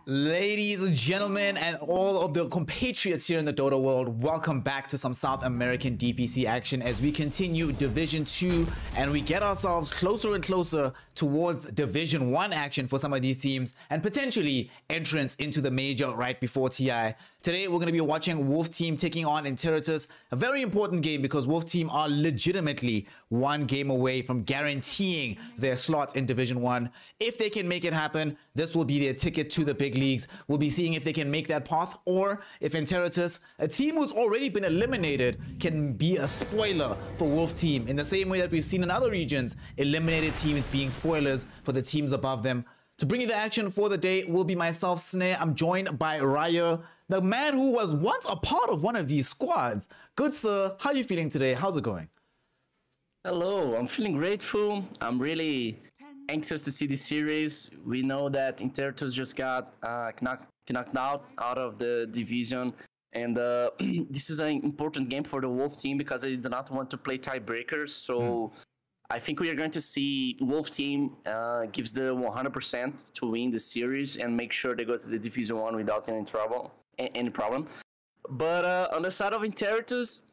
Ladies and gentlemen, and all of the compatriots here in the Dota world, welcome back to some South American DPC action as we continue Division 2 and we get ourselves closer and closer towards Division 1 action for some of these teams and potentially entrance into the major right before TI. Today, we're going to be watching Wolf Team taking on Interitus, a very important game because Wolf Team are legitimately one game away from guaranteeing their slot in Division 1. If they can make it happen, this will be their ticket to the big leagues. We'll be seeing if they can make that path or if Interitus, a team who's already been eliminated, can be a spoiler for Wolf Team in the same way that we've seen in other regions, eliminated teams being spoilers for the teams above them. To bring you the action for the day will be myself, Snare. I'm joined by Rayuur, the man who was once a part of one of these squads. Good sir, how are you feeling today? How's it going? Hello, I'm feeling grateful. I'm really anxious to see this series. We know that Interitus just got knocked out of the division, and this is an important game for the Wolf Team because they do not want to play tiebreakers. So I think we are going to see Wolf Team gives the 100% to win the series and make sure they go to the Division 1 without any problem. But on the side of Interitus,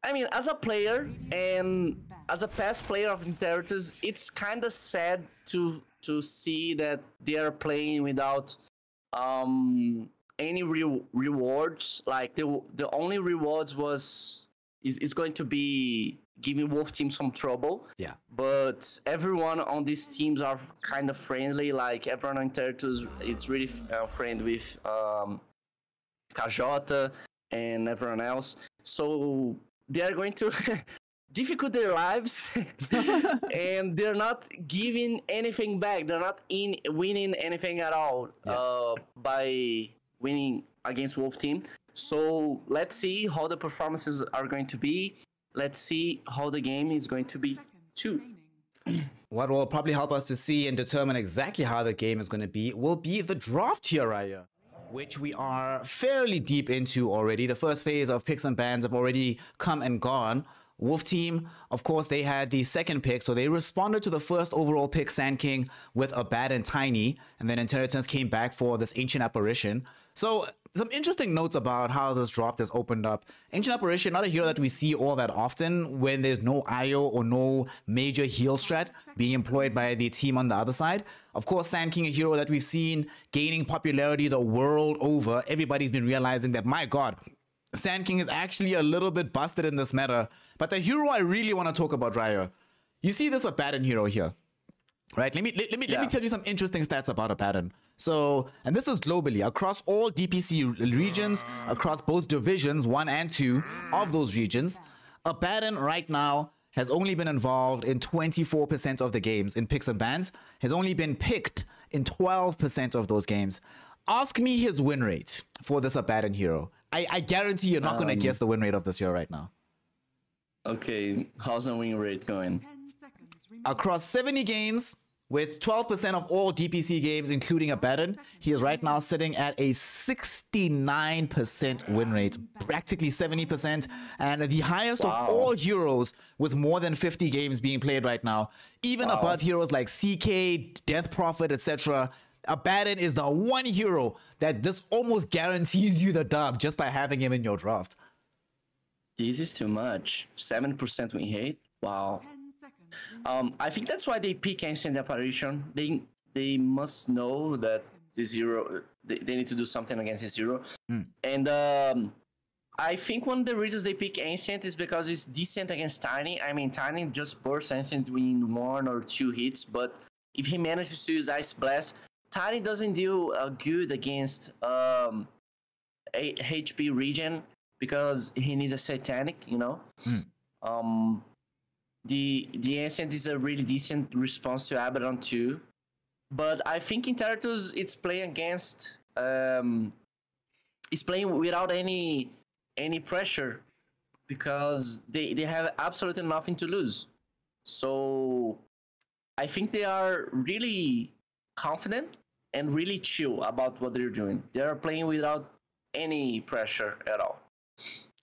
I mean, as a player and as a past player of Interitus, it's kind of sad to see that they are playing without any rewards. Like the only rewards is going to be giving Wolf Team some trouble. Yeah. But everyone on these teams are kind of friendly. Like everyone on Interitus, it's really friend with Kajota and everyone else. So they are going to difficult their lives and they're not giving anything back. They're not winning anything at all by winning against Wolf Team. So let's see how the performances are going to be. Let's see how the game is going to be too. What will probably help us to see and determine exactly how the game is going to be will be the draft here, Rayuur, which we are fairly deep into already. The first phase of picks and bans have already come and gone. Wolf Team, of course, they had the second pick, so they responded to the first overall pick, Sand King, with a Bad and Tiny, and then Interitus came back for this Ancient Apparition. So some interesting notes about how this draft has opened up. Ancient Apparition, not a hero that we see all that often when there's no IO or no major heal strat being employed by the team on the other side. Of course, Sand King, a hero that we've seen gaining popularity the world over. Everybody's been realizing that, my God, Sand King is actually a little bit busted in this meta. But the hero I really want to talk about, Rayuur, you see this Abaddon hero here, right? Let me tell you some interesting stats about Abaddon. So, and this is globally, across all DPC regions, across both divisions, 1 and 2 of those regions, Abaddon right now has only been involved in 24% of the games in picks and bans, has only been picked in 12% of those games. Ask me his win rate for this Abaddon hero. I guarantee you're not going to guess the win rate of this hero right now. Okay, how's the win rate going? Across 70 games, with 12% of all DPC games, including Abaddon, he is right now sitting at a 69% win rate, practically 70%, and the highest of all heroes with more than 50 games being played right now. Even above heroes like CK, Death Prophet, etc. Abaddon is the one hero that this almost guarantees you the dub just by having him in your draft. This is too much. 7% win rate. Wow. I think that's why they pick Ancient Apparition. They must know that this hero, they need to do something against this hero. And I think one of the reasons they pick Ancient is because it's decent against Tiny. I mean, Tiny just bursts Ancient in 1 or 2 hits, but if he manages to use Ice Blast, Tiny doesn't do good against HP regen because he needs a Satanic, you know. The Ancient is a really decent response to Abaddon too, but I think Interitus it's playing against is playing without any pressure because they have absolutely nothing to lose. So I think they are really confident and really chill about what they're doing. They are playing without any pressure at all.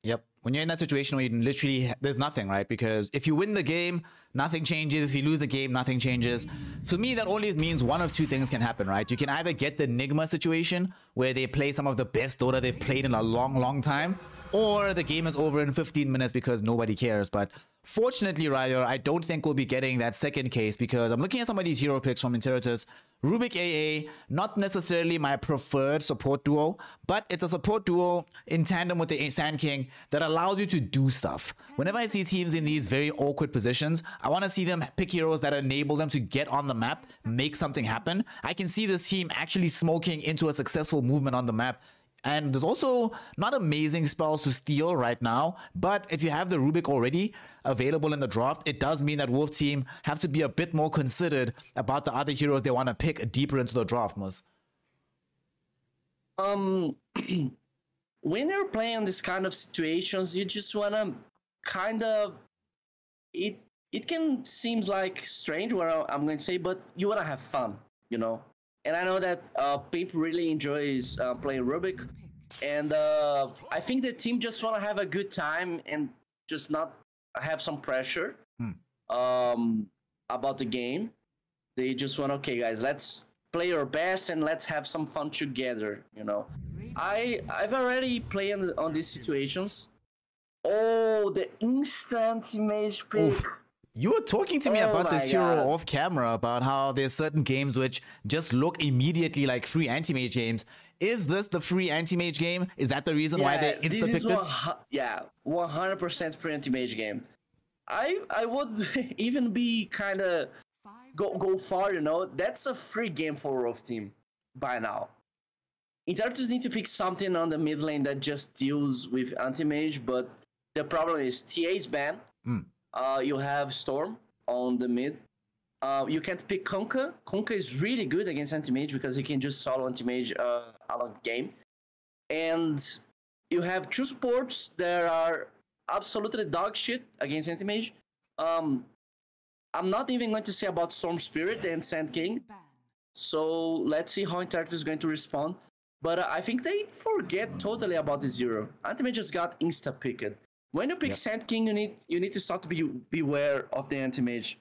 Yep. When you're in that situation where you literally, there's nothing, right? Because if you win the game, nothing changes. If you lose the game, nothing changes. To me, that only means one of two things can happen, right? You can either get the Enigma situation where they play some of the best Dota they've played in a long time, or the game is over in 15 minutes because nobody cares. But fortunately, Rayuur, I don't think we'll be getting that second case, because I'm looking at some of these hero picks from Interitus. Rubik AA, not necessarily my preferred support duo, but it's a support duo in tandem with the Sand King that allows you to do stuff. Whenever I see teams in these very awkward positions, I want to see them pick heroes that enable them to get on the map, make something happen. I can see this team actually smoking into a successful movement on the map. And there's also not amazing spells to steal right now, but if you have the Rubik already available in the draft, it does mean that Wolf team have to be a bit more considered about the other heroes they want to pick deeper into the draft, Mus. When you're playing this kind of situations, you just wanna kind of it can seems like strange what I'm going to say, but you wanna have fun, you know. And I know that Pimp really enjoys playing Rubik, and I think the team just want to have a good time and just not have some pressure about the game. They just want, okay, guys, let's play our best and let's have some fun together, you know. I've already played on these situations. Oh, the instant image pick. Oof. You were talking to me about this hero off camera, about how there's certain games which just look immediately like free anti-mage games. Is this the free anti-mage game? Is that the reason why they insta-picked it? Yeah, 100% free anti-mage game. I would even be kind of go far, you know. That's a free game for Wolf team by now. Interitus need to pick something on the mid lane that just deals with anti-mage, but the problem is TA's ban. You have Storm on the mid. You can't pick Kunkka. Kunkka is really good against anti-mage because he can just solo anti-mage out of the game. And you have two supports that are absolutely dog shit against anti-mage. I'm not even going to say about Storm Spirit and Sand King. So let's see how Interitus is going to respond. But I think they forget totally about the Zero. Anti-mage just got insta-picked. When you pick Sand King, you need to start to beware of the anti-mage.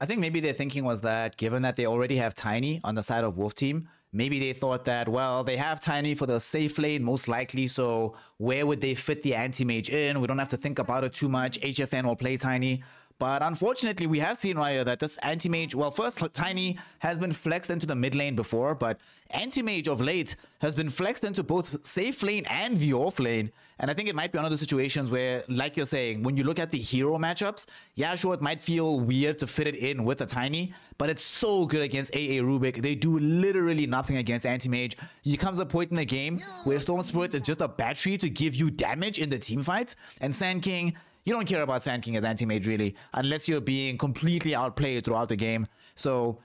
I think maybe their thinking was that given that they already have Tiny on the side of Wolf team, maybe they thought that, well, they have Tiny for the safe lane most likely, so where would they fit the anti-mage in? We don't have to think about it too much. HFN will play Tiny. But unfortunately, we have seen, Rayuur, that this anti-mage, well, first, Tiny has been flexed into the mid lane before, but anti-mage of late has been flexed into both safe lane and the off lane. And I think it might be one of those situations where, like you're saying, when you look at the hero matchups, yeah, sure, it might feel weird to fit it in with a Tiny, but it's so good against AA Rubik. They do literally nothing against anti-mage. There comes a point in the game where Storm Spirit is just a battery to give you damage in the team fights, and Sand King, you don't care about Sand King as anti-mage, really, unless you're being completely outplayed throughout the game. So,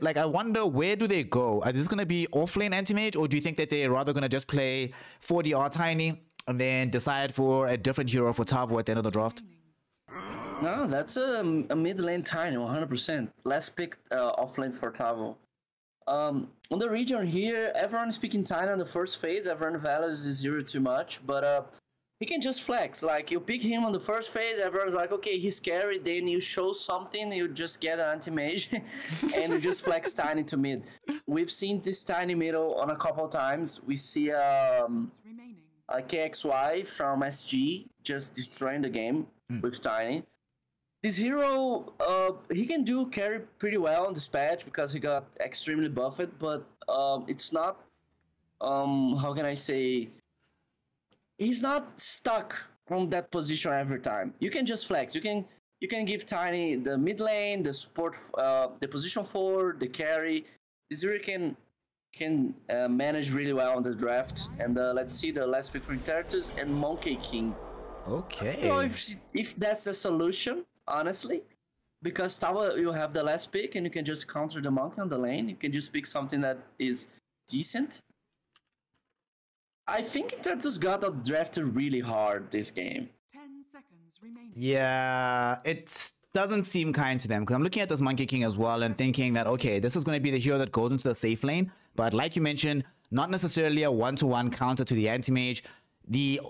like, I wonder, where do they go? Is this going to be off-lane anti-mage, or do you think that they're rather going to just play 40R Tiny and then decide for a different hero for Tavo at the end of the draft? No, that's a mid-lane Tiny, 100%. Let's pick off-lane for Tavo. On the region here, everyone's picking Tiny on the first phase. Everyone values the Zero too much, but he can just flex. Like, you pick him on the first phase, everyone's like, okay, he's scary. Then you show something, you just get an anti-mage, and you just flex Tiny to mid. We've seen this Tiny middle on a couple times. We see a KXY from SG just destroying the game with Tiny. This hero, he can do carry pretty well on this patch because he got extremely buffed, but it's not, how can I say, he's not stuck from that position every time. You can just flex. You can give Tiny the mid lane, the support, the position 4, the carry. This hero can manage really well on the draft. And let's see the last pick for Interitus and Monkey King. Okay. I don't know if that's the solution, honestly, because Tavo, you have the last pick and you can just counter the Monkey on the lane. You can just pick something that is decent. I think Interitus got drafted really hard this game. 10 seconds remaining. Yeah, it doesn't seem kind to them, because I'm looking at this Monkey King as well and thinking that, okay, this is going to be the hero that goes into the safe lane, but like you mentioned, not necessarily a one-to-one counter to the anti-mage.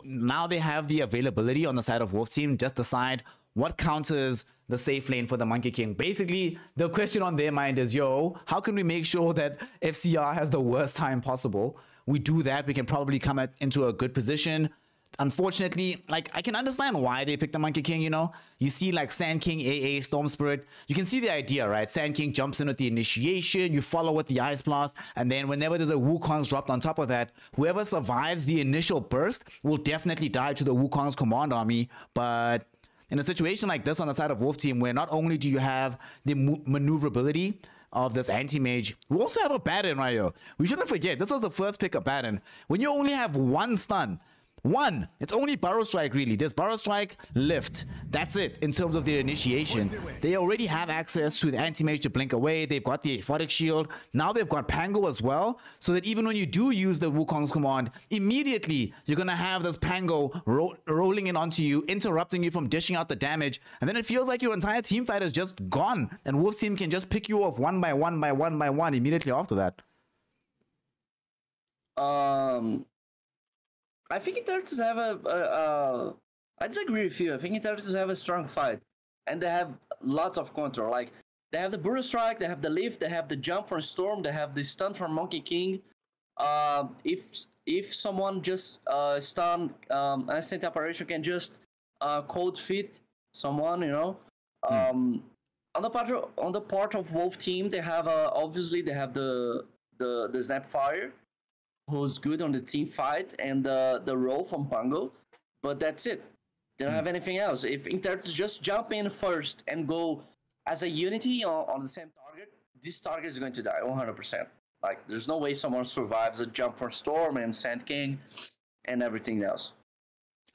now they have the availability on the side of Wolf Team. Just decide what counters the safe lane for the Monkey King. Basically, the question on their mind is, yo, how can we make sure that FCR has the worst time possible? We do that, we can probably come into a good position. Unfortunately, like, I can understand why they picked the Monkey King, you know? You see, like, Sand King, AA, Storm Spirit. You can see the idea, right? Sand King jumps in with the initiation, you follow with the Ice Blast, and then whenever there's a Wukong's dropped on top of that, whoever survives the initial burst will definitely die to the Wukong's command army. But in a situation like this on the side of Wolf Team, where not only do you have the maneuverability of this anti-mage, we also have a Baron, Rayuur. We shouldn't forget, this was the first pick of Baron. When you only have one stun, it's only Burrow Strike, really. There's Burrow Strike, Lift. That's it in terms of their initiation. They already have access to the anti-mage to blink away. They've got the Aphotic Shield. Now they've got Pango as well, so that even when you do use the Wukong's command, immediately you're going to have this Pango rolling in onto you, interrupting you from dishing out the damage, and then it feels like your entire team fight is just gone, and Wolf Team can just pick you off one by one immediately after that. I think Interitus have I disagree with you. I think Interitus have a strong fight, and they have lots of counter. Like, they have the Burrow Strike, they have the Lift, they have the Jump from Storm, they have the Stun from Monkey King. If someone just stun, Instant Operation can just cold fit someone, you know. On the part of Wolf Team, they have obviously they have the Snapfire, who's good on the team fight, and the roll from Pango, but that's it. They don't have anything else. If Interitus just jump in first and go as a unity on the same target, this target is going to die 100%. Like, there's no way someone survives a jump from Storm and Sand King and everything else.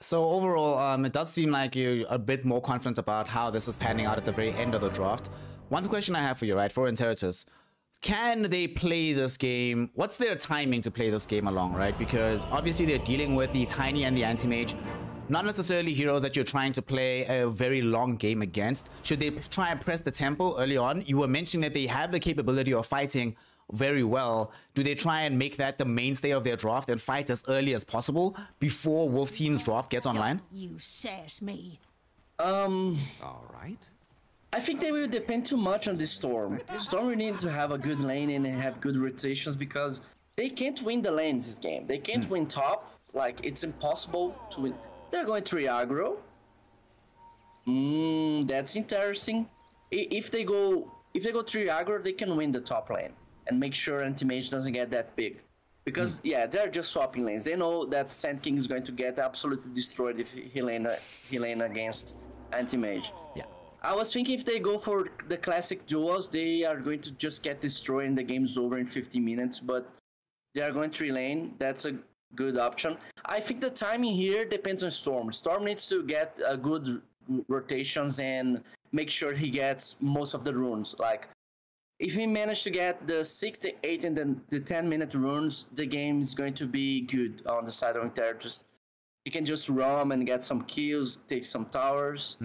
So overall, it does seem like you're a bit more confident about how this is panning out at the very end of the draft. One question I have for you, right, for Interitus, can they play this game? What's their timing to play this game along, right? Because obviously they're dealing with the Tiny and the Anti-Mage, not necessarily heroes that you're trying to play a very long game against. Should they try and press the tempo early on? You were mentioning that they have the capability of fighting very well. Do they try and make that the mainstay of their draft and fight as early as possible before Wolf Team's draft gets online? You sass me. All right. I think they will depend too much on the Storm. Storm will need to have a good lane and have good rotations, because they can't win the lanes this game. They can't win top. Like, it's impossible to win. They're going to aggro. That's interesting. If they go 3 aggro, they can win the top lane and make sure Anti-Mage doesn't get that big. Because yeah, they're just swapping lanes. They know that Sand King is going to get absolutely destroyed if he lane against Anti-Mage. Yeah. I was thinking if they go for the classic duos, they are going to just get destroyed and the game's over in 50 minutes, but they are going 3 lane. That's a good option. I think the timing here depends on Storm. Storm needs to get good rotations and make sure he gets most of the runes. Like, if he managed to get the 6, the 8, and then the 10-minute runes, the game is going to be good on the side of Interitus. He can just roam and get some kills, take some towers.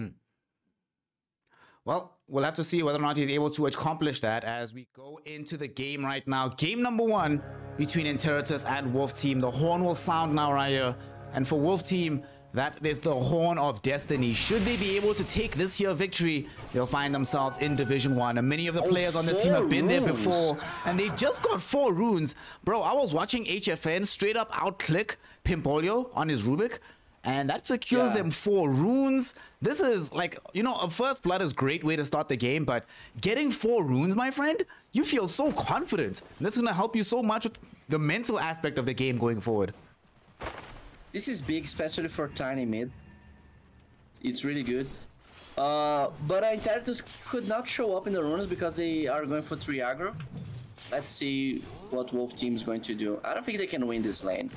Well, we'll have to see whether or not he's able to accomplish that as we go into the game right now. Game number 1 between Interitus and Wolf Team. The horn will sound now, Rayuur. And for Wolf Team, that is the Horn of Destiny. Should they be able to take this here victory, they'll find themselves in Division 1. And many of the players on this team have been there before, and they just got 4 runes. Bro, I was watching HFN straight up outclick Pimpolio on his Rubik, and that secures them 4 runes. This is like, you know, a First Blood is a great way to start the game, but getting 4 runes, my friend, you feel so confident. And that's going to help you so much with the mental aspect of the game going forward. This is big, especially for Tiny mid. It's really good. But Interitus could not show up in the runes because they are going for 3 aggro. Let's see what Wolf Team is going to do. I don't think they can win this lane.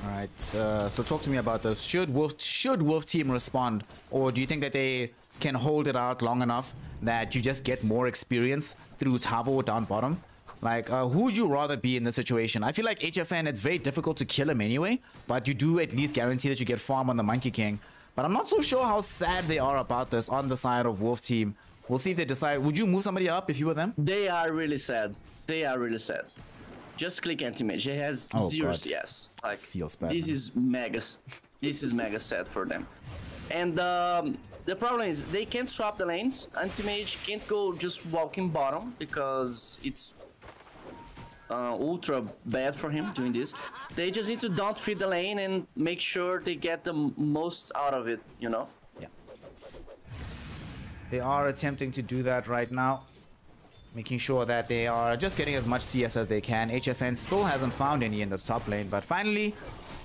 All right, so talk to me about this. Should Wolf Team respond, or do you think that they can hold it out long enough that you just get more experience through Tavo down bottom? Like, who would you rather be in this situation? I feel like HFN, it's very difficult to kill him anyway, but you do at least guarantee that you get farm on the Monkey King. But I'm not so sure how sad they are about this on the side of Wolf Team. We'll see if they decide. Would you move somebody up if you were them? They are really sad. They are really sad. just click anti-mage. It has Oh, zero God. CS. Like Feels bad, this man. is mega sad for them. And the problem is they can't swap the lanes. Anti-mage can't go just walking bottom because it's ultra bad for him doing this. They just need to don't feed the lane and make sure they get the most out of it, you know? Yeah. They are attempting to do that right now. Making sure that they are just getting as much CS as they can. HFN still hasn't found any in the top lane, but finally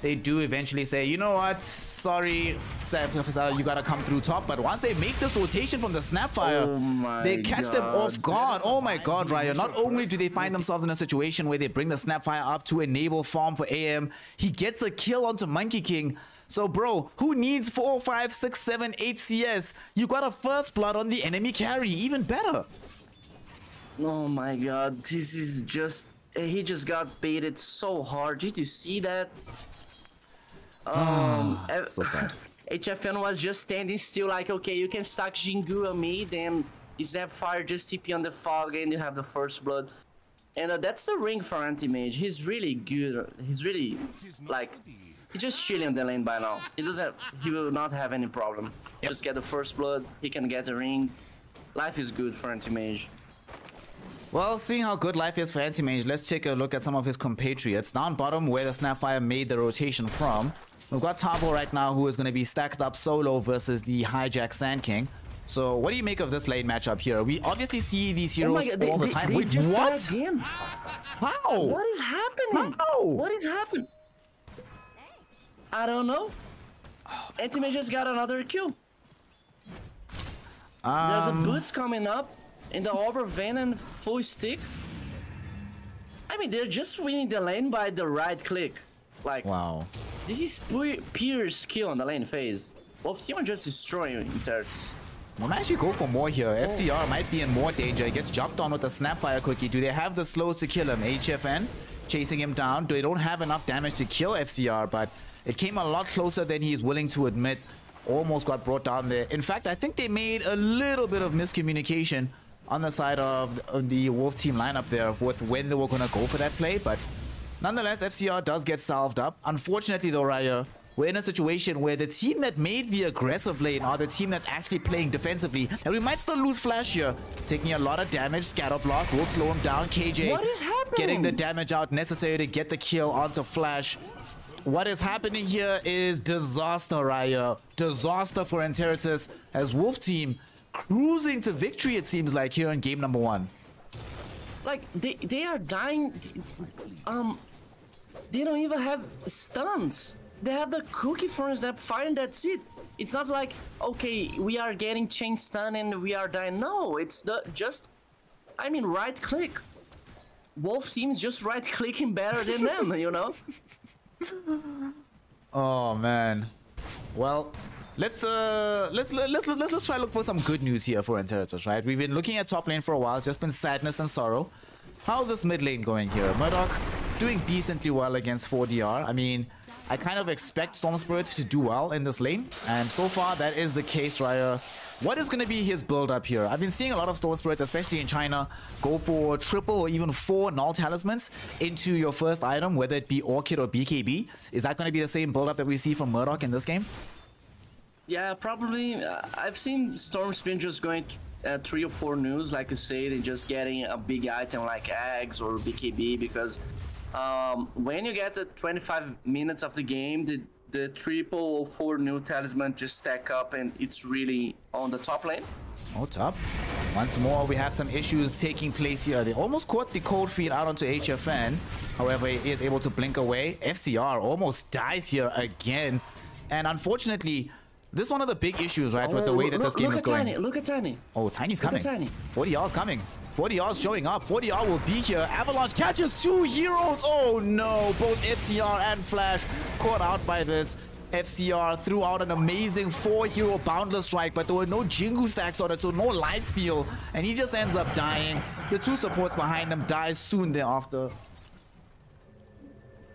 they do eventually say, you know what, sorry, you gotta come through top. But once they make this rotation from the Snapfire, they catch them off guard. Oh my god, Rayuur. Not only do they find themselves in a situation where they bring the Snapfire up to enable farm for AM, he gets a kill onto Monkey King. So bro, who needs 4, 5, 6, 7, 8 CS? You got a first blood on the enemy carry, even better. Oh my god, this is just... He just got baited so hard. Did you see that? So sad. HFN was just standing still like, okay, you can stack Jingu on me, then Snapfire just TP on the fog and you have the first blood. And that's the ring for anti-mage. He's really good. He's really, like, he's just chilling the lane by now. He will not have any problem. Yep. Just get the first blood, he can get the ring. Life is good for anti-mage. Well, seeing how good life is for Anti-Mage, let's take a look at some of his compatriots. Down bottom, where the Snapfire made the rotation from, we've got Tabo right now, who is going to be stacked up solo versus the Hijack Sand King. So, what do you make of this lane matchup here? We obviously see these heroes all the time. Wait, what? How? What is happening? How? What is happening? I don't know. Anti-Mage just got another kill. There's a boots coming up. In the Arbor Vein and full stick. I mean, they're just winning the lane by the right click. Like, wow. This is pure skill on the lane phase. Both team are just destroying Interitus. We might actually go for more here. FCR might be in more danger. He gets jumped on with a Snapfire cookie. Do they have the slows to kill him? HFN chasing him down. They don't have enough damage to kill FCR, but it came a lot closer than he's willing to admit. Almost got brought down there. In fact, I think they made a little bit of miscommunication on the side of the Wolf team lineup there with when they were going to go for that play. But nonetheless, FCR does get salved up. Unfortunately though, Rayuur, we're in a situation where the team that made the aggressive lane are the team that's actually playing defensively. And we might still lose Flash here. Taking a lot of damage. Scatter Blast will slow him down. KJ what is happening? Getting the damage out necessary to get the kill onto Flash. What is happening here is disaster, Rayuur. Disaster for Interitus as Wolf team cruising to victory, it seems like, here in game number 1. Like, they are dying. They don't even have stuns. They have the cookie for Snapfire and that's it. It's not like, okay, we are getting chain stun and we are dying. No, it's right click. Wolf team's just right clicking better than them, you know? Oh man. Well, let's try to look for some good news here for Interitus, right? We've been looking at top lane for a while. It's just been sadness and sorrow. How's this mid lane going here? Murdoch is doing decently well against 4DR. I mean, I kind of expect Storm Spirit to do well in this lane, and so far that is the case, Rayuur. What is going to be his build up here? I've been seeing a lot of Storm Spirits, especially in China, go for triple or even 4 null talismans into your first item, whether it be Orchid or BKB. Is that going to be the same build up that we see from Murdoch in this game? Yeah, probably. I've seen Storm Spirit just going 3 or 4 news, like you say, and just getting a big item like Eggs or BKB, because when you get the 25 minutes of the game, the triple or 4 new talisman just stack up and it's really on the top lane. Oh, top. Once more, we have some issues taking place here. They almost caught the cold feed out onto HFN. However, he is able to blink away. FCR almost dies here again. And unfortunately, this is one of the big issues, right, with the way that this game is going. Look at Tiny. Oh, Tiny's coming. Look at Tiny. 40R's coming. 40R's showing up. 40R will be here. Avalanche catches 2 heroes. Oh no, both FCR and Flash caught out by this. FCR threw out an amazing 4-hero boundless strike, but there were no Jingu stacks on it, so no lifesteal, and he just ends up dying. The 2 supports behind him die soon thereafter.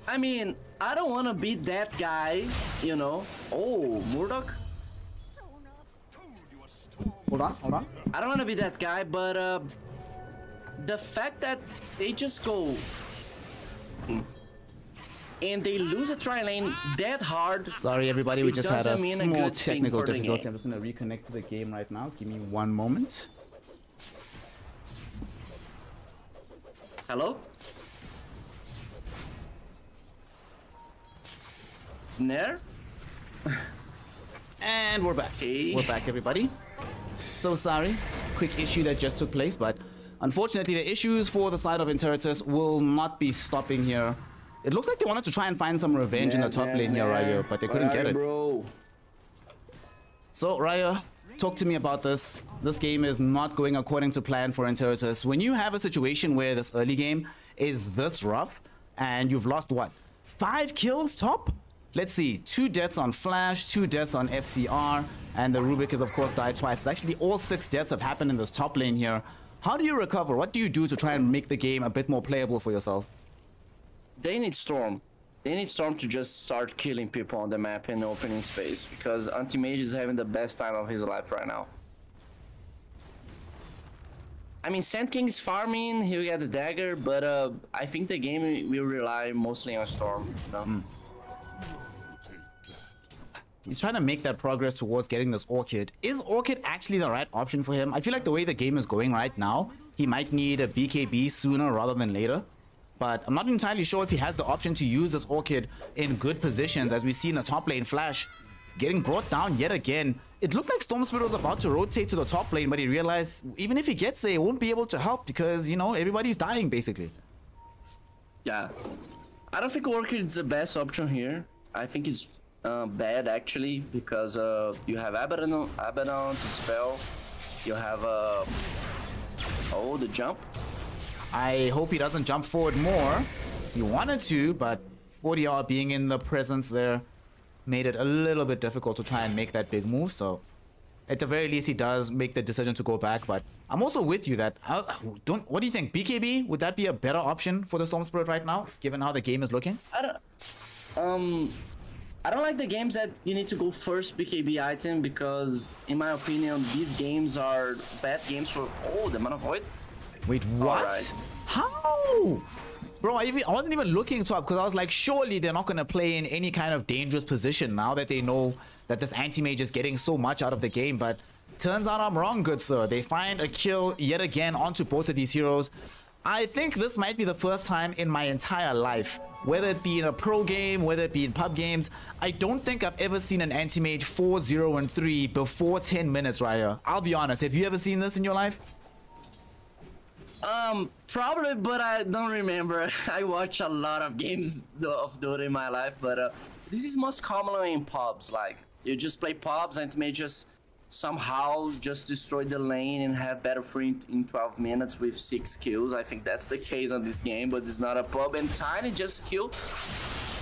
I mean, I don't want to be that guy, you know. Oh, Murdoch. Hold on. I don't want to be that guy, but the fact that they just go and they lose a tri lane that hard. Sorry, everybody. We It just had a doesn't mean a small good thing technical for the difficulty. game. I'm just going to reconnect to the game right now. Give me one moment. Hello? Snare? And we're back. Okay. We're back, everybody. So sorry. Quick issue that just took place, but unfortunately, the issues for the side of Interitus will not be stopping here. It looks like they wanted to try and find some revenge in the top lane here, Rayuur, but they couldn't get it. Bro? So, Rayuur, talk to me about this. This game is not going according to plan for Interitus. When you have a situation where this early game is this rough, and you've lost, what, 5 kills top? Let's see, 2 deaths on Flash, 2 deaths on FCR, and the Rubik has, of course, died twice. It's actually all 6 deaths have happened in this top lane here. How do you recover? What do you do to try and make the game a bit more playable for yourself? They need Storm. They need Storm to just start killing people on the map and opening space, because Anti-Mage is having the best time of his life right now. I mean, Sand King is farming, he'll get the dagger, but I think the game will rely mostly on Storm. You know? He's trying to make that progress towards getting this Orchid. Is Orchid actually the right option for him? I feel like the way the game is going right now, he might need a BKB sooner rather than later. But I'm not entirely sure if he has the option to use this Orchid in good positions, as we see in the top lane. Flash getting brought down yet again. It looked like Storm Spirit was about to rotate to the top lane, but he realized even if he gets there, he won't be able to help because, you know, everybody's dying basically. Yeah. I don't think Orchid is the best option here. I think it's bad actually, because you have Abaddon to spell. You have oh, the jump. I hope he doesn't jump forward more. He wanted to, but 40R being in the presence there made it a little bit difficult to try and make that big move. So at the very least, he does make the decision to go back. But I'm also with you that what do you think? BKB, would that be a better option for the Storm Spirit right now, given how the game is looking? I don't like the games that you need to go first BKB item, because in my opinion these games are bad games for the Mana Void. Wait, what? Right. How? Bro, I wasn't even looking top because I was like, surely they're not going to play in any kind of dangerous position now that they know that this anti-mage is getting so much out of the game. But turns out I'm wrong, good sir. They find a kill yet again onto both of these heroes. I think this might be the first time in my entire life, whether it be in a pro game, whether it be in pub games, I don't think I've ever seen an anti-mage 4-0-3 before 10 minutes, Rayuur. I'll be honest, have you ever seen this in your life? Probably, but I don't remember. I watch a lot of games of Dota in my life, but this is most commonly in pubs. Like, you just play pubs and may just somehow just destroy the lane and have better free in 12 minutes with 6 kills. I think that's the case on this game, but it's not a pub. And Tiny just killed.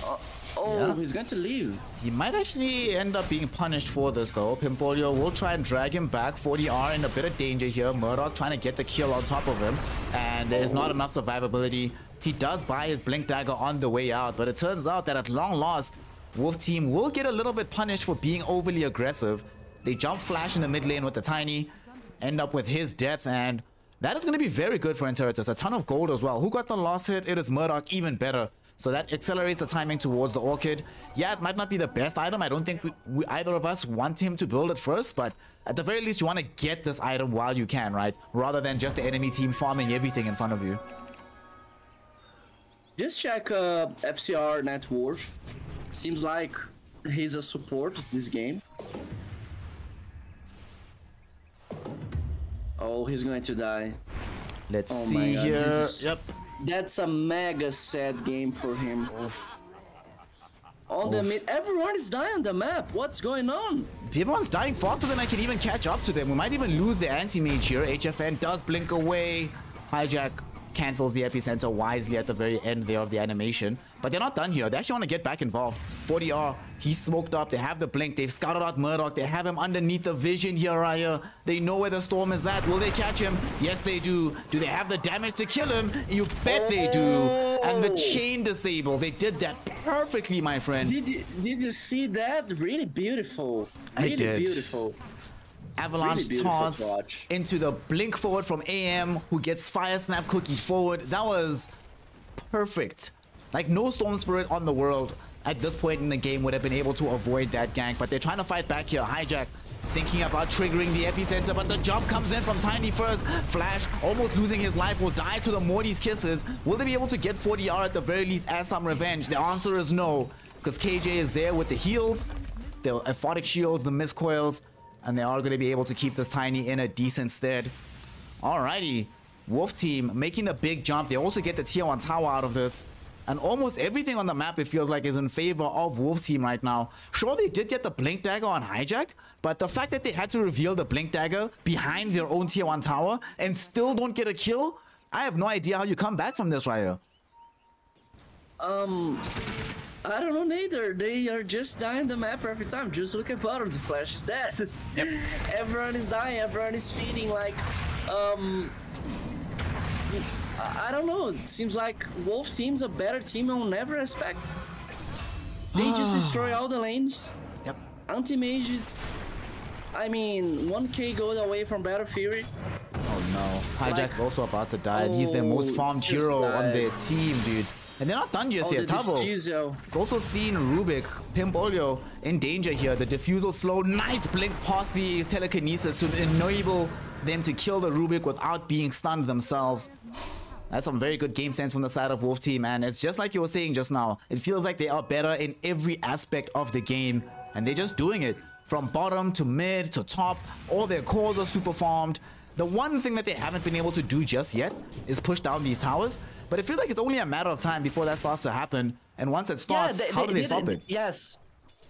Yeah. He's going to leave. He might actually end up being punished for this though. Pimpolio will try and drag him back. 40R in a bit of danger here. Murdoch trying to get the kill on top of him, and there's not enough survivability. He does buy his Blink Dagger on the way out, but it turns out that at long last, Wolf team will get a little bit punished for being overly aggressive. They jump Flash in the mid lane with the Tiny, end up with his death, and that is going to be very good for Interitus. A ton of gold as well. Who got the last hit? It is Murdoch, even better. So that accelerates the timing towards the Orchid. Yeah, it might not be the best item. I don't think we either of us want him to build it first, but at the very least, you want to get this item while you can, right? Rather than just the enemy team farming everything in front of you. Just check FCR net worth. Seems like he's a support this game. Oh, he's going to die. Let's see here. Yep. That's a mega sad game for him. On the mid, everyone is dying on the map. What's going on? Everyone's dying faster than I can even catch up to them. We might even lose the anti-mage here. HFN does blink away. Hijack cancels the epicenter wisely at the very end there of the animation. But they're not done here. They actually want to get back involved. 40R, he's smoked up. They have the blink. They've scouted out Murdoch. They have him underneath the vision here, Rayuur. They know where the storm is at. Will they catch him? Yes, they do. Do they have the damage to kill him? You bet they do. And the chain disable. They did that perfectly, my friend. Did you see that? Really beautiful. Really I did. Beautiful. Avalanche really toss into the blink forward from AM, who gets fire snap cookie forward. That was perfect. Like, no Storm Spirit on the world at this point in the game would have been able to avoid that gank, but they're trying to fight back here. Hijack thinking about triggering the epicenter, but the jump comes in from Tiny first. Flash, almost losing his life, will die to the Morty's kisses. Will they be able to get 40R at the very least as some revenge? The answer is no, because KJ is there with the heals, the aphotic shields, the miscoils, and they are going to be able to keep this Tiny in a decent stead. Alrighty, Wolf team making the big jump. They also get the tier 1 tower out of this. And almost everything on the map, it feels like, is in favor of Wolf team right now. Sure, they did get the Blink Dagger on Hijack, but the fact that they had to reveal the Blink Dagger behind their own tier 1 tower and still don't get a kill, I have no idea how you come back from this, Rayuur. I don't know neither. They are just dying the map every time. Just look at bottom. The Flash is dead. Yep. Everyone is dying. Everyone is feeding. Like, I don't know. It seems like Wolf team's a better team on every aspect. They just destroy all the lanes. Yep. Anti-Mage is, I mean, 1k gold away from Battle Fury. Oh no. Hijack's also about to die. And he's their most farmed hero on their team, dude. And they're not done just yet. Tavo. It's also seen Rubik, Pimpolio in danger here. The diffusal slow. Nice blink past the telekinesis to enable them to kill the Rubik without being stunned themselves. That's some very good game sense from the side of Wolf team, and it's just like you were saying just now. It feels like they are better in every aspect of the game, and they're just doing it. From bottom to mid to top, all their cores are super farmed. The one thing that they haven't been able to do just yet is push down these towers, but it feels like it's only a matter of time before that starts to happen. And once it starts, how do they stop it? Yes.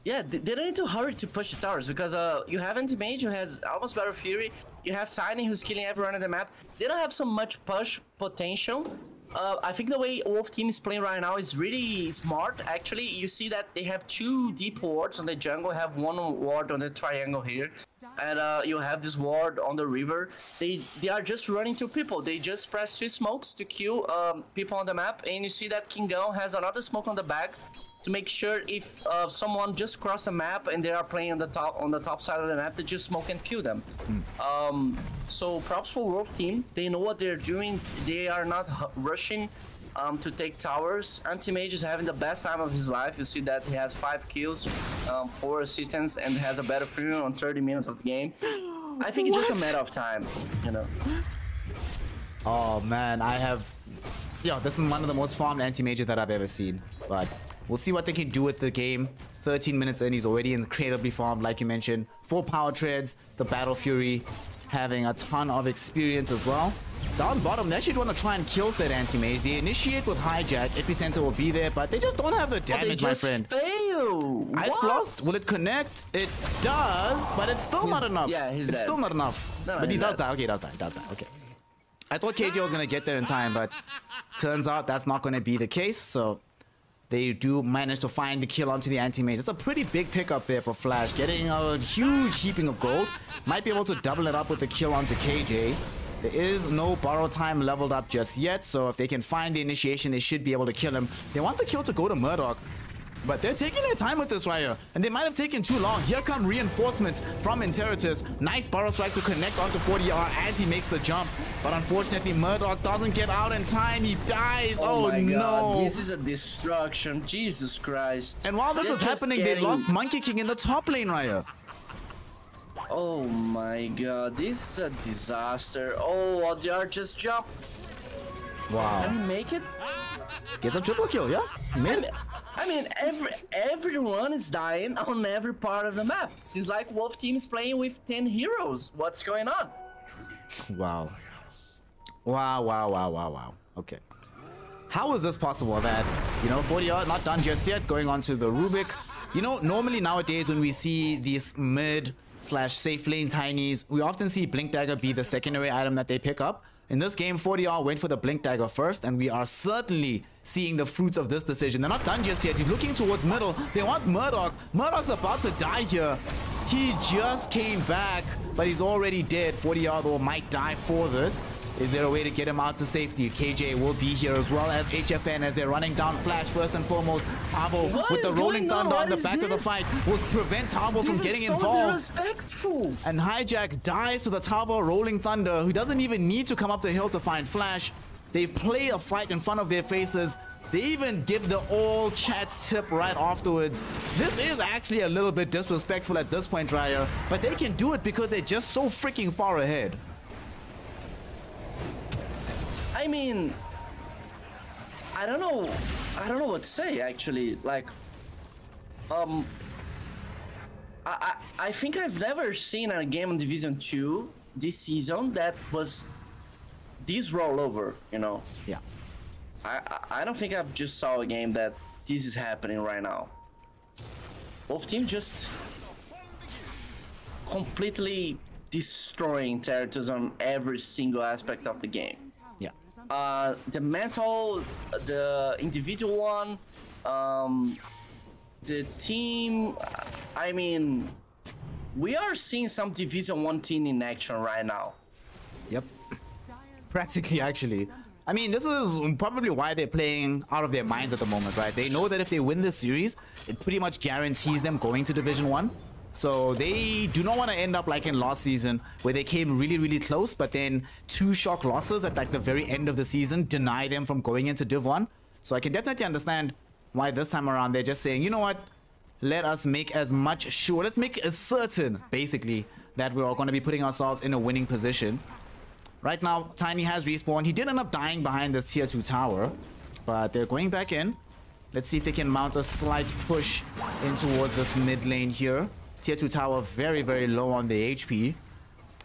Yeah, they don't need to hurry to push the towers because you have Anti-Mage who has almost Battle Fury. You have Tiny who's killing everyone on the map. They don't have so much push potential. I think the way Wolf team is playing right now is really smart. Actually, you see that they have 2 deep wards on the jungle, have 1 ward on the triangle here, and you have this ward on the river. They are just running to people. They just press 2 smokes to kill people on the map, and you see that Kingão has another smoke on the back to make sure if someone just cross a map and they are playing on the top side of the map, they just smoke and kill them. So props for Wolf team. They know what they're doing. They are not rushing to take towers. Anti-Mage is having the best time of his life. You see that he has 5 kills, 4 assistants, and has a better free on 30 minutes of the game. I think it's just a matter of time, you know. Oh man, this is one of the most farmed anti-mages that I've ever seen. But we'll see what they can do with the game. 13 minutes in, he's already incredibly farmed, like you mentioned. 4 power treads, the Battle Fury having a ton of experience as well. Down bottom, they actually want to try and kill said anti-mage. They initiate with Hijack, Epicenter will be there, but they just don't have the damage, my friend. Fail. Ice Blast, will it connect? It does, but it's still not enough. Yeah, he's It's dead. still not enough. No, but he does die. Okay, he does die. Okay. I thought KJ was going to get there in time, but turns out that's not going to be the case, so they do manage to find the kill onto the anti-mage. It's a pretty big pickup there for Flash, getting a huge heaping of gold. Might be able to double it up with the kill onto KJ. There is no borrow time leveled up just yet, so if they can find the initiation, they should be able to kill him. They want the kill to go to Murdoch, but they're taking their time with this Rayuur, and they might have taken too long. Here come reinforcements from Interitus. Nice Burrow Strike to connect onto 40R as he makes the jump, but unfortunately Murdoch doesn't get out in time. He dies. Oh my no. God, this is a destruction. Jesus Christ. And while this is happening, they lost Monkey King in the top lane, Rayuur. Oh my God, this is a disaster. Oh, LDR just jumped. Wow. Can he make it? Gets a triple kill, yeah? He made it. I mean, everyone is dying on every part of the map. Seems like Wolf team is playing with 10 heroes. What's going on? Wow. Wow. Okay. How is this possible that, 40R not done just yet, going on to the Rubik? Normally nowadays when we see these mid/safe lane tinies, we often see Blink Dagger be the secondary item that they pick up. In this game, 40R went for the Blink Dagger first, and we are certainly seeing the fruits of this decision. They're not done just yet. He's looking towards middle. They want Murdoch. Murdoch's about to die here. He just came back, but he's already dead. 40R, though, might die for this. Is there a way to get him out to safety? KJ will be here as well as HFN as they're running down Flash first and foremost. Tavo with the Rolling Thunder on the back of the fight will prevent Tavo from getting involved. Disrespectful. And Hijack dies to the Tavo Rolling Thunder, who doesn't even need to come up the hill to find Flash. They play a fight in front of their faces. They even give the all chat tip right afterwards. This is actually a little bit disrespectful at this point, Rayuur, but they can do it because they're just so freaking far ahead. I mean, I don't know what to say actually. Like, I think I've never seen a game on Division 2 this season that was this rollover, you know? Yeah. I don't think I've just saw a game that this is happening right now. Both teams just completely destroying Interitus on every single aspect of the game. Yeah. The mental, the individual one, the team. I mean, we are seeing some Division 1 team in action right now. Yep. Practically, actually. I mean, this is probably why they're playing out of their minds at the moment, right? They know that if they win this series, it pretty much guarantees them going to Division 1. So they do not want to end up like in last season where they came really, really close, but then 2 shock losses at like the very end of the season deny them from going into Div 1. So I can definitely understand why this time around they're just saying, you know what? Let us make as much sure, let's make as certain, basically, that we're all going to be putting ourselves in a winning position. Right now, Tiny has respawned. He did end up dying behind this tier 2 tower, but they're going back in. Let's see if they can mount a slight push in towards this mid lane here. Tier 2 tower very, very low on the HP.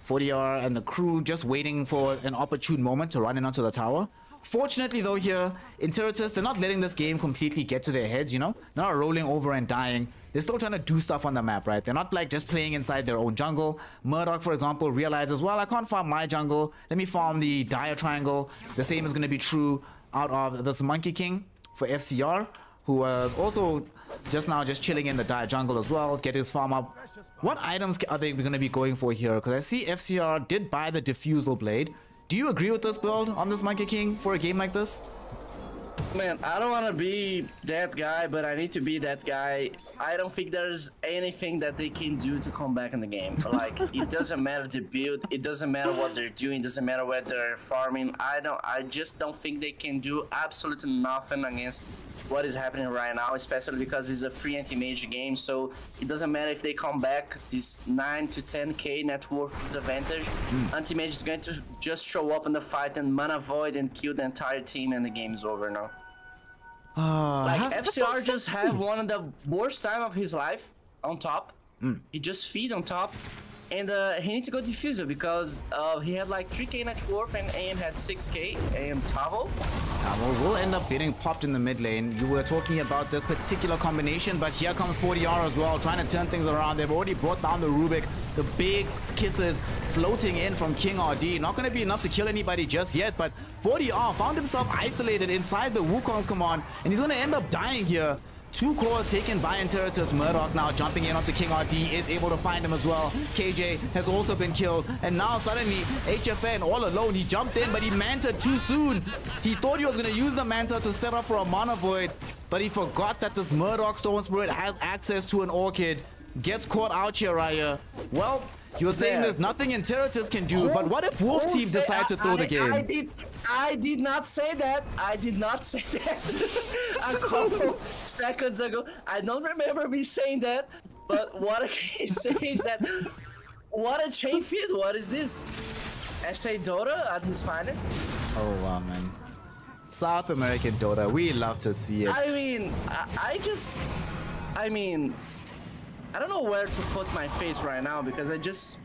40R and the crew just waiting for an opportune moment to run in onto the tower. Fortunately, though, here, Interitus, they're not letting this game completely get to their heads, you know? They're not rolling over and dying. They're still trying to do stuff on the map, right? They're not, like, just playing inside their own jungle. Murdoch, for example, realizes, well, I can't farm my jungle. Let me farm the Dire Triangle. The same is going to be true out of this Monkey King for FCR, who was also just now just chilling in the Dire Jungle as well, get his farm up. What items are they going to be going for here? Because I see FCR did buy the Diffusal Blade. Do you agree with this build on this Monkey King for a game like this? Man, I don't want to be that guy, but I need to be that guy. I don't think there's anything that they can do to come back in the game. Like, it doesn't matter the build, it doesn't matter what they're doing, it doesn't matter where they're farming. I just don't think they can do absolutely nothing against what is happening right now, especially because it's a free anti-mage game. So it doesn't matter if they come back, this 9 to 10k net worth disadvantage. Anti-mage is going to just show up in the fight and mana void and kill the entire team, and the game is over now. Like, FCR just have one of the worst time of his life on top. He just feed on top, and he needs to go diffuser because he had like 3k net worth and AM had 6k. AM Tavo will end up getting popped in the mid lane. You were talking about this particular combination, but here comes 40R as well, trying to turn things around. They've already brought down the Rubik. The big kisses floating in from King RD. Not going to be enough to kill anybody just yet, but 40R found himself isolated inside the Wukong's command, and he's going to end up dying here. 2 cores taken by Interitus. Murdoch now jumping in onto King RD, is able to find him as well. KJ has also been killed, and now suddenly HFN all alone. He jumped in, but he manted too soon. He thought he was going to use the manta to set up for a mana void, but he forgot that this Murdoch Storm Spirit has access to an Orchid. Gets caught out here, Rayuur. Well, you were saying there's nothing Interitus can do, but what if Wolf Team decide to throw the game? I did not say that. I did not say that. A couple seconds ago. I don't remember me saying that, but what I can say is that what a chain feed. What is this? SA Dota at his finest. Oh wow, man. South American Dota, we love to see it. I mean, I don't know where to put my face right now, because I just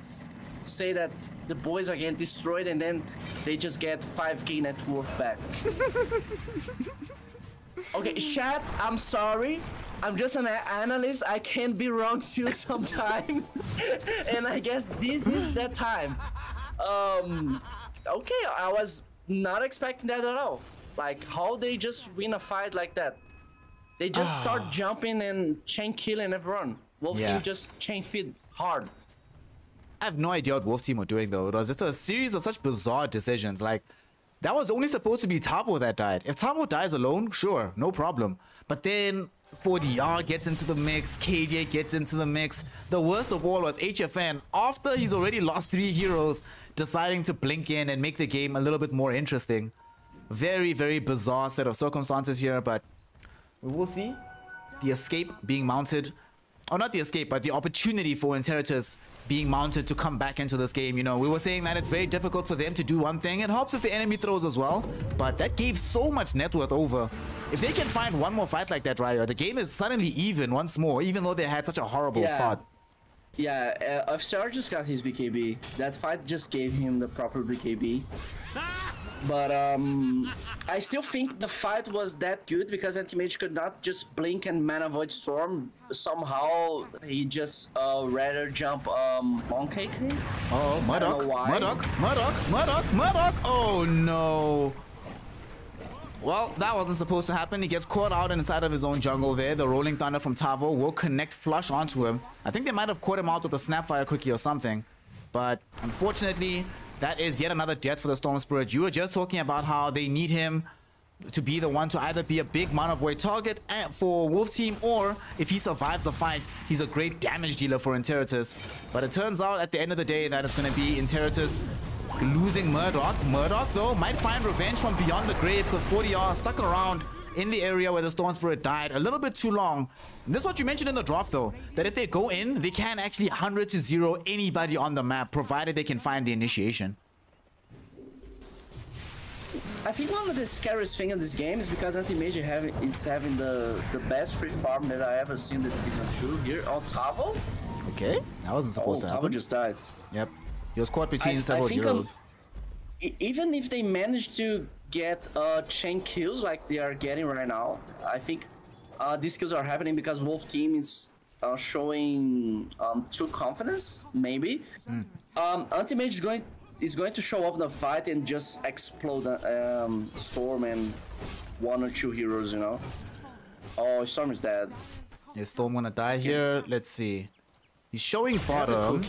say that the boys are getting destroyed and then they just get 5k net worth back. Okay, chat, I'm sorry. I'm just an analyst. I can be wrong too sometimes. And I guess this is that time. Okay, I was not expecting that at all. Like, how they just win a fight like that. They just start jumping and chain killing everyone. Wolf Team just chain feed hard. I have no idea what Wolf Team were doing though. It was just a series of such bizarre decisions. Like, that was only supposed to be Tavo that died. If Tavo dies alone, sure, no problem. But then 4DR gets into the mix, KJ gets into the mix. The worst of all was HFN, after he's already lost 3 heroes, deciding to blink in and make the game a little bit more interesting. Very, very bizarre set of circumstances here, but we will see the escape being mounted. Or not the escape, but the opportunity for Interitus being mounted to come back into this game. You know, we were saying that it's very difficult for them to do one thing. It helps if the enemy throws as well, but that gave so much net worth over. If they can find one more fight like that, Rayuur, the game is suddenly even once more, even though they had such a horrible start. Yeah, FCR just got his BKB. That fight just gave him the proper BKB. But I still think the fight was that good because Anti-Mage could not just blink and mana void storm. Somehow he just rather jump on KK. Oh, Murdoch. Oh no. Well, that wasn't supposed to happen. He gets caught out inside of his own jungle there. The Rolling Thunder from Tavo will connect flush onto him. I think they might have caught him out with a Snapfire Quickie or something. But unfortunately, that is yet another death for the Storm Spirit. You were just talking about how they need him to be the one to either be a big Mana Void target for Wolf Team, or if he survives the fight, he's a great damage dealer for Interitus. But it turns out at the end of the day that it's going to be Interitus losing Murdoch. Murdoch, though, might find revenge from beyond the grave because 40R stuck around in the area where the Storm Spirit died a little bit too long. And this is what you mentioned in the draft, though, that if they go in, they can actually 100-0 anybody on the map, provided they can find the initiation. I think one of the scariest things in this game is because Anti-Mage is having the best free farm that I ever seen in the Division 2 here on Tavo. Okay, that wasn't supposed to happen. Tavo just died. Yep, he was caught between several heroes. Even if they manage to get chain kills like they are getting right now, I think these kills are happening because Wolf Team is showing true confidence, maybe. Anti-Mage is going to show up in the fight and just explode Storm and one or two heroes, you know. Oh, Storm is dead. Is Storm gonna die here? Let's see. He's showing bottom.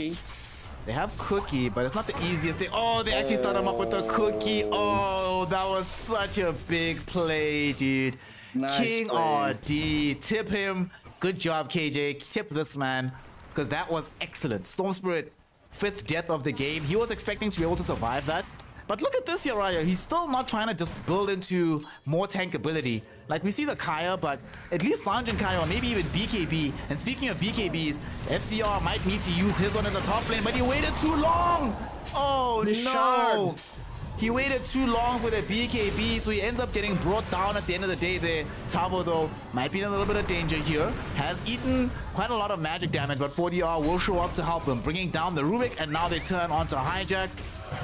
They have Cookie, but it's not the easiest thing. Oh, they actually start him up with the Cookie. Oh, that was such a big play, dude. Nice King play. RD. Tip him. Good job, KJ. Tip this man, because that was excellent. Storm Spirit, 5th death of the game. He was expecting to be able to survive that. But look at this here, Rayuur. He's still not trying to just build into more tank ability. Like, we see the Kaya, but at least Sanjin Kaya, or maybe even BKB. And speaking of BKBs, FCR might need to use his one in the top lane, but he waited too long! Oh, no! He waited too long for the BKB, so he ends up getting brought down at the end of the day there. Tavo, though, might be in a little bit of danger here. Has eaten quite a lot of magic damage, but 40R will show up to help him, bringing down the Rubik, and now they turn onto Hijack.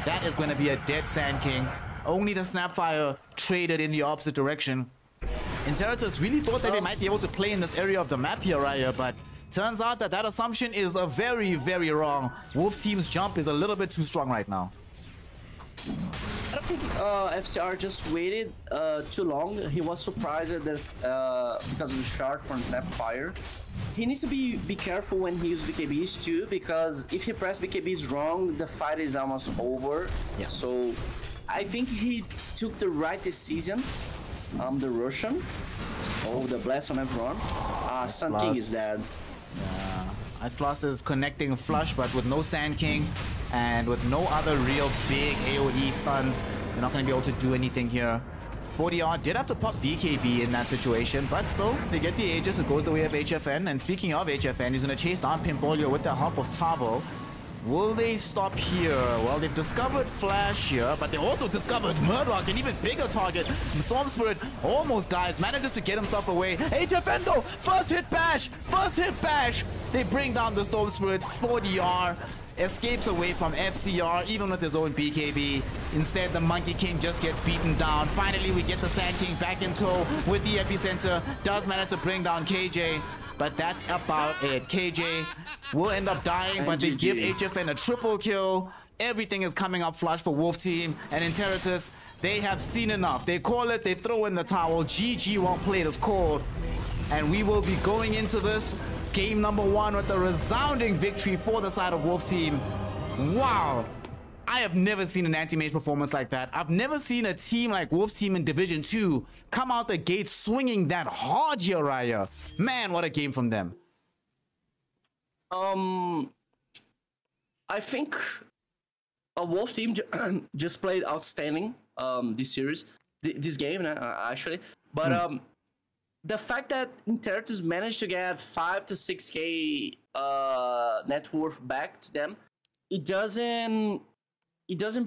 That is going to be a dead Sand King. Only the Snapfire traded in the opposite direction. Interitus really thought that they might be able to play in this area of the map here, Rayuur, but turns out that that assumption is a very, very wrong. Wolf Team's jump is a little bit too strong right now. I don't think FCR just waited too long. He was surprised that because of the shard from Snapfire. He needs to be careful when he uses BKBs too, because if he press BKBs wrong, the fight is almost over. Yeah. So I think he took the right decision. The Russian. Oh, the blast on everyone. Sun King is dead. Yeah. Ice Blast is connecting flush, but with no Sand King and with no other real big AoE stuns, they're not going to be able to do anything here. 40R did have to pop BKB in that situation, but still, they get the Aegis. It goes the way of HFN. And speaking of HFN, he's going to chase down Pimbolio with the help of Tavo. Will they stop here? Well, they've discovered Flash here, but they also discovered Murdoch, an even bigger target. And Storm Spirit almost dies, manages to get himself away. HFN though, first hit bash! First hit bash! They bring down the Storm Spirit. 40R escapes away from FCR, even with his own BKB. Instead, the Monkey King just gets beaten down. Finally, we get the Sand King back in tow with the Epicenter. Does manage to bring down KJ. But that's about it. KJ will end up dying, but they give HFN a triple kill. Everything is coming up flush for Wolf Team. And Interitus, they have seen enough. They call it, they throw in the towel. GG won't play this call. And we will be going into this game number 1 with a resounding victory for the side of Wolf Team. Wow. I have never seen an anti-mage performance like that. I've never seen a team like Wolf Team in Division 2 come out the gate swinging that hard here, Rayuur. Man, what a game from them. I think Wolf Team just played outstanding this series. this game actually. But the fact that Interitus managed to get 5 to 6K net worth back to them, it doesn't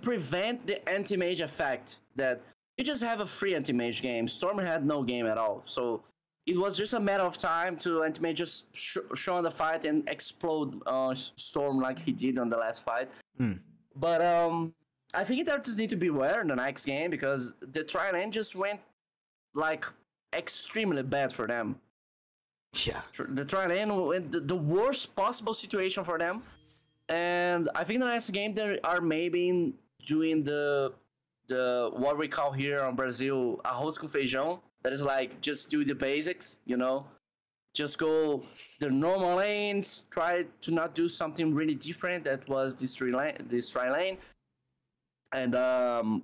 prevent the anti-mage effect that you just have a free anti-mage game. Storm had no game at all, so it was just a matter of time to anti-mage just show on the fight and explode Storm like he did on the last fight. But I think Interitus need to beware in the next game because the trial end just went like extremely bad for them. Yeah. The trial end went the worst possible situation for them. And I think the next game they are maybe doing the what we call here in Brazil arroz com feijão. That is like just do the basics, you know, just go the normal lanes. Try to not do something really different. That was this tri lane. And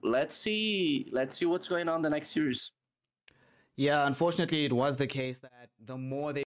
let's see what's going on the next series. Yeah, unfortunately, it was the case that the more they